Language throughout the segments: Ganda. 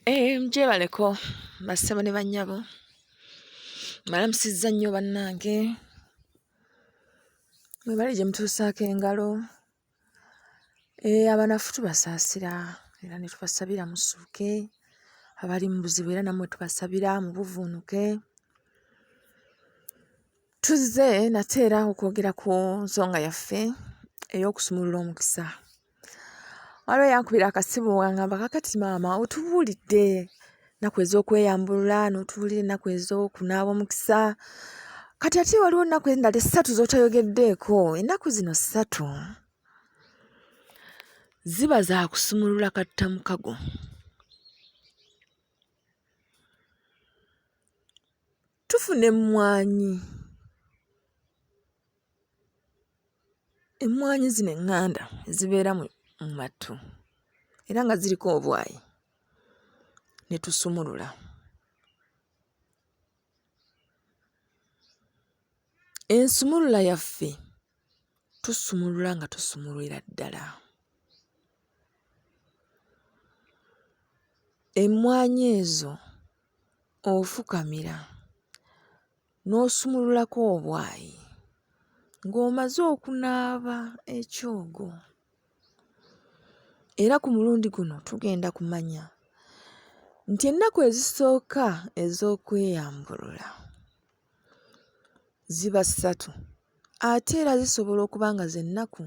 Mjebaleko bassebo ne bannyabo malamusizza nnyo bannange mwe bali gye mutuusaako engalo abanafu tubasaasira era ne tubasabira mussuuke abali mu buzibu era nammwe tubasabira mu buvuunuke. Tuzze nate era okwogera ku nsonga yaffe ey'okusumulula omukisa. Waliwo yankubira akasimu wangamba kakati maama otubuulidde ennaku ez'okweyambulula n'otubuulira ennaku ez'okunaaba omukisa kati ate waliwo ennaku endala 3 z'otayogeddeeko. Ennaku zino 3 ziba za kusumulula kattamukago. Tufuna emmwanyi zino eŋŋanda ezibeera mu mattu era nga ziriko obwayi ne tusumulula. Ensumulula yaffe tusumulula nga tusumulira ddala. Emmwanyi ezo ofukamira n'osumululako obwayi ng'omaze okunaaba ekyogo. Era ku mulundi guno tugenda kumanya nti ennaku ezisooka ez'okweyambulula ziba 3 ate era zisobola okuba nga z'ennaku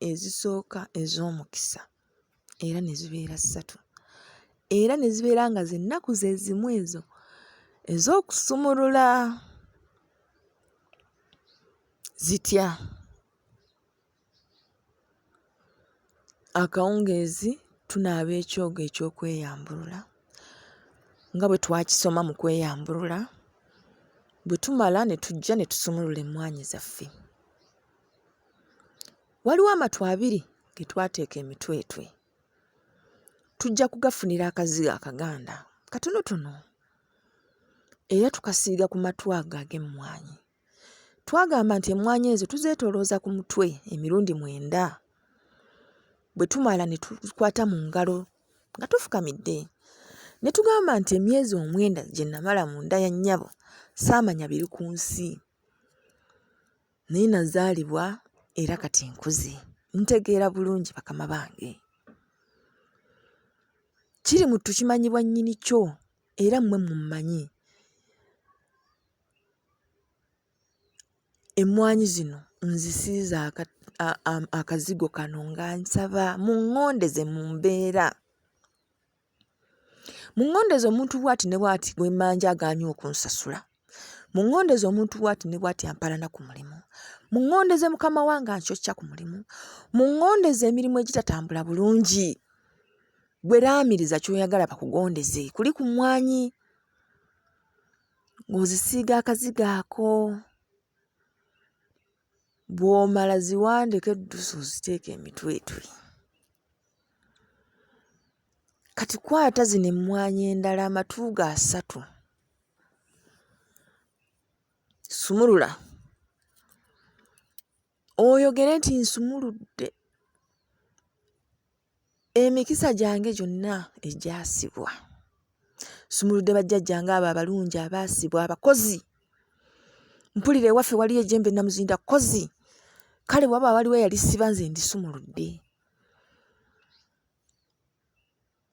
ezisooka ez'omukisa era ne zibeera 3 era ne zibeera nga z'ennaku ze zimu ezo ez'okusumulula. Zitya: akawungeezi tunaaba ekyogo eky'okweyambulula nga bwe twakisoma mu kweyambulula, bwe tumala ne tujja ne tusumulula emmwanyi zaffe. Waliwo amatu 2 ge twateeka emitwetwe, tujja kugafunira akazigo akaganda katonotono era tukasiiga ku matu ago ag'emmwanyi. Twagamba nti emmwanyi ezo tuzeetoolooza ku mutwe emirundi 9. Bwe tumala ne tukwata mu ngalo nga tufukamidde ne tugamba nti emyezi 9 gye namala mu nda ya nnyabo saamanya biri ku nsi. Naye nazaalibwa era kati nkuze ntegeera bulungi bakama bange. Kiri mu tukimanyibwa nnyini kyo era mmwe mummanyi. Emmwanyi zino nzisiiza akazigo kano nga nsaba muŋŋondeze mu mbeera. Muŋŋondeze omuntu bw'ati ne bw'ati gw'emmanja agaanyi okunsasula. Muŋŋondeze omuntu bw'ati ne bw'ati ampalana ku mulimu. Muŋŋondeze mukama wange ankyokya ku mulimu. Muŋŋondeze emirimu egitatambula bulungi. Gwe raamiriza kyoyagala bakugondeze kuli ku mmwanyi. Ng'ozisiiga akazigo ako. Bw'omala ziwandike eddusu oziteeka emitwetwe. Kati kwata zino emmwanyi endala amatu ga 3. Sumulula. Oyogere nti nsumuludde emikisa gyange gyonna egyasibwa. Sumuludde bajjajjange abo abalungi abaasibwa abakozi. Mpulira ewaffe waliyo ejjembe namuzinda kozi. Kale waba waliwo eyalisiba nze ndisumuludde.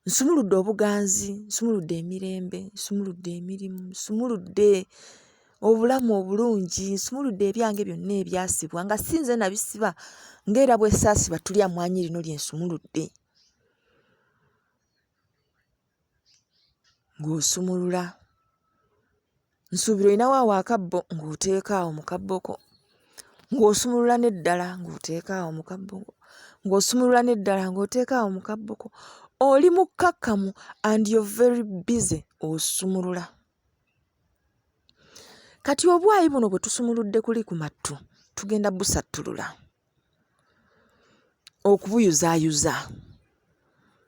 Nsumuludde obuganzi, nsumuludde emirembe, nsumuludde emirimu, nsumuludde obulamu obulungi, nsumuludde ebyange byonna ebyasibwa nga si nze nabisiba ng'era bwe saasiba tulya mmwanyi lino lye nsumuludde. Ng'osumulula. Nsuubira olinawo awo akabbo ng'oteeka awo mu kabboko. Ng'osumulula n'eddala ng'oteeka awo mu kabboko. Ng'osumulula n'eddala ng'oteeka awo mu kabboko. Oli mukkakkamu and you're very busy osumulula. Kati obwayi buno bwe tusumuludde kuli ku mattu tugenda busattulula okubuyuzaayuza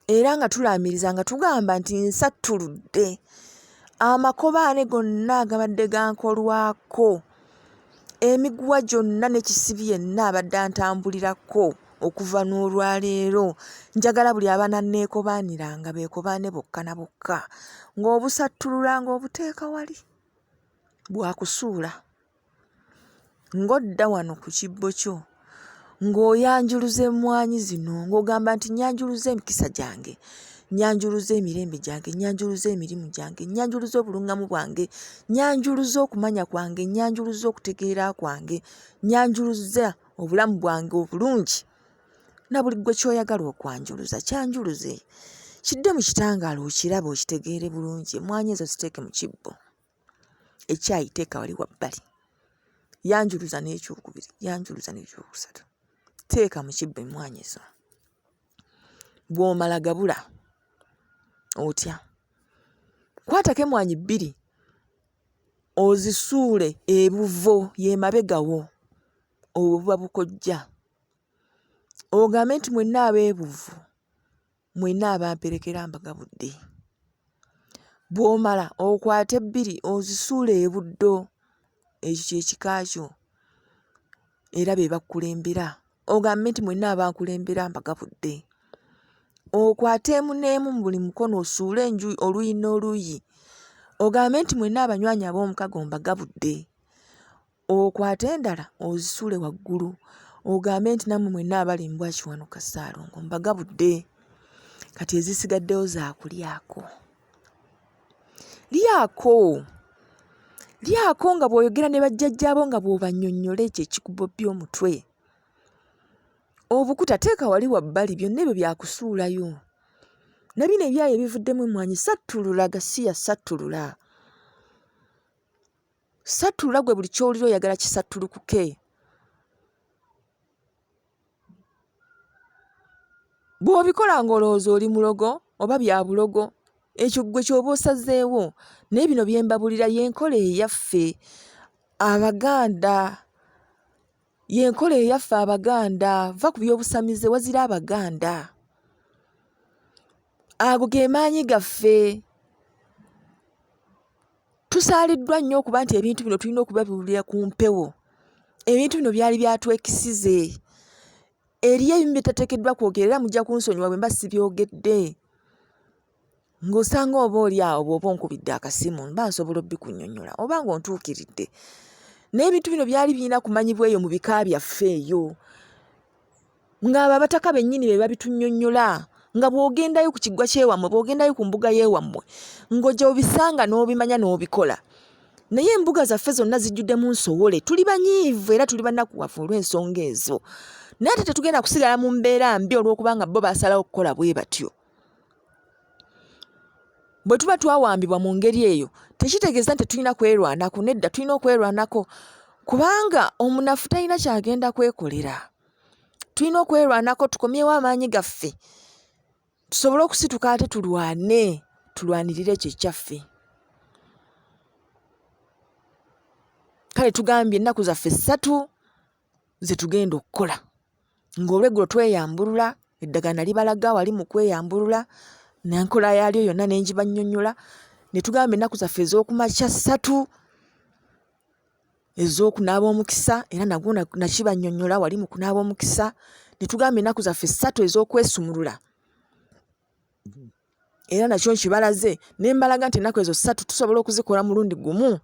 era nga tulaamiriza nga tugamba nti nsattuludde. Amakobaane gonna agabadde gankolwako, emiguwa gyonna n'ekisibi yenna abadde antambulirako okuva n'olwaleero njagala buli abaana neekobaaniranga beekobaane bokka na bokka ng'obusattulula ng'obuteeka wali bwakusuula ng'odda wano ku kibbo kyo ng'oyanjuluza emmwanyi zino ng'ogamba nti nyanjuluza emikisa gyange, nyanjuluza emirembe gyange, nyanjuluza emirimu gyange, nyanjuluza obulungamu bwange, nyanjuluza okumanya kwange, nyanjuluza okutegeera kwange, nyanjuluza obulamu bwange obulungi na buli gwe kyoyagala okwanjuluza kyanjuluze. Kidde mu kitangaala okirabe okitegeere bulungi. Emmwanyi ezo ziteeke mu kibbo, ekyayi teeka wali wabbali, yanjuluza n'ekyokubiri, yanjuluza n'ekyokusatu, teeka mu kibbo emmwanyi ezo. Bw'omala gabula otya, kwatako emmwanyi 2 ozisuule ebuvo yemabegawo obuba bukojja, ogambe nti mwenna abeebuvu, mwenna abamperekera mbagabudde. Bw'omala okwate 2 ozisuule ebuddo, ekyo kyekika kyo era be bakulembera, ogambe nti mwenna abankulembera mbagabudde. Okwate emu n'emu mu buli mukono osuule enjuyi oluyi n'oluyi, ogambe nti mwenna abanywanyi ab'omukago mbagabudde. Okwate endala ozisuule waggulu, ogambe nti nammwe mwenna abali mu Bwakiwanuka Ssaalongo mbagabudde. Kati ezisigaddewo zaakulyako. Lyako nga bw'oyogera ne bajjajjaabo nga bw'obannyonnyola ekyo ekikubobya omutwe. Obukuta teeka wali wabbali, byonna ebyo byakusuulayo. Na bino ebyayi ebivuddemu emmwanyi sattulula gasiya, sattulula. Sattulula gwe buli ky'olira oyagala kisattulukuke. Bw'obikola ng'olowooza oli mulogo oba bya bulogo, ekyo gwe ky'oba osazeewo. Naye bino bye mbabulira y'enkola eyaffe Abaganda. Y'enkola eyaffe Abaganda. Va ku by'obusamize wazira Abaganda. Ago ge maanyi gaffe. Tusaaliddwa nnyo okuba nti ebintu bino tulina okubibuulira ku mpewo. Ebintu bino byali byatwekisize. Eriyo ebimu bitateekeddwa kwogerera, mujja kunsonyiwa bwe mba sibyogedde. Ng'osanga oba oli awo bw'oba onkubidde akasimu mba nsobola obbikunnyonnyola oba ng'ontuukiridde. Naye ebintu bino byali birina kumanyibwa eyo mu bika byaffe eyo. Ng'abo abataka bennyini be babitunnyonnyola. Nga bw'ogendayo ku kiggwa ky'ewammwe, bw'ogendayo ku mbuga y'ewammwe, ng'ojja obisanga n'obimanya n'obikola. Naye embuga zaffe zonna zijjuddemu nsowole. Tuli banyiivu era tuli bannakuwavu olw'ensonga ezo. Naye ate tetugenda kusigala mu mbeera mbi olw'okubanga bo baasalawo okukola bwe batyo. Bwe tuba twawambibwa mu ngeri eyo, tekitegeeza nti tulina kwerwanako. Nedda, tulina okwerwanako kubanga omunafu talina kyagenda kwekolera. Tulina okwerwanako tukomyewo amaanyi gaffe, tusobole okusituka ate tulwane, tulwanirire ekyo ekyaffe. Kale tugambye ennaku zaffe 3 ze tugenda okukola. Ng'olweggulo tweyambulula, eddagala libalaga wali mu kweyambulula, n'enkola yaalyo yonna ne ngibannyonnyola. Ne tugamba ennaku zaffe ez'okumakya 3 ez'okunaaba omukisa, era nagwo nakibannyonnyola wali mu kunaaba omukisa. Ne tugamba ennaku zaffe 3 ez'okwesumulula, era nakyo nkibalaze ne mbalaga nti ennaku ezo 3 tusobola okuzikola mulundi gumu.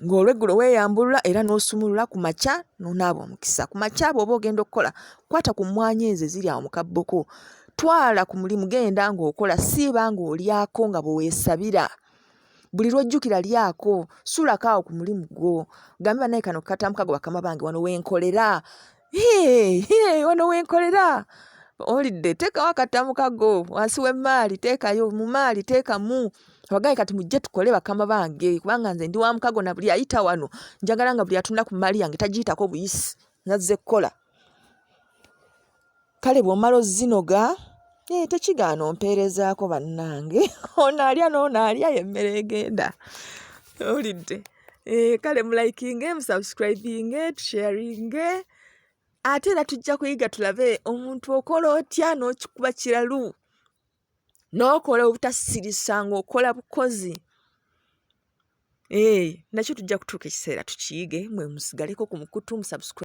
Ng'olweggulo weeyambulula era n'osumulula ku makya n'onaaba omukisa. Ku makya bw'oba ogenda okukola, kwata ku mmwanyi ezo eziri awo mu kabboko, twala ku mulimu, genda ng'okola, siiba ng'olyako nga bwe weesabira. Buli lw'ojjukira lyako, suulako awo ku mulimu gwo. Gambe bannaye kano katamukago bakama bange wano weenkolera. Wano weenkolera. Olidde teekawo akatamukago wansi w'emmaali, teekayo mu maali, teekamu. Abagaye kati mujje tukole bakama bange kubanga nze ndi wa mukago na buli ayita wano njagala nga buli atunda ku maali yange tagiyitako buyisi. Nazze kukola. Kale bw'omala ozinoga, tekigaana ompeerezaako bannange. Ono alya n'ono alya y'emmere egenda. Olidde. Kale mulayikinge, musubscribinge, tusharinge. Ate era tujja kuyiga tulabe omuntu okola otya n'okikuba kiralu. N'okola obutasirisa ng'okola bukozi. Nakyo tujja kutuuka ekiseera tukiyige, mwe musigaleko ku mukutu musubscribe.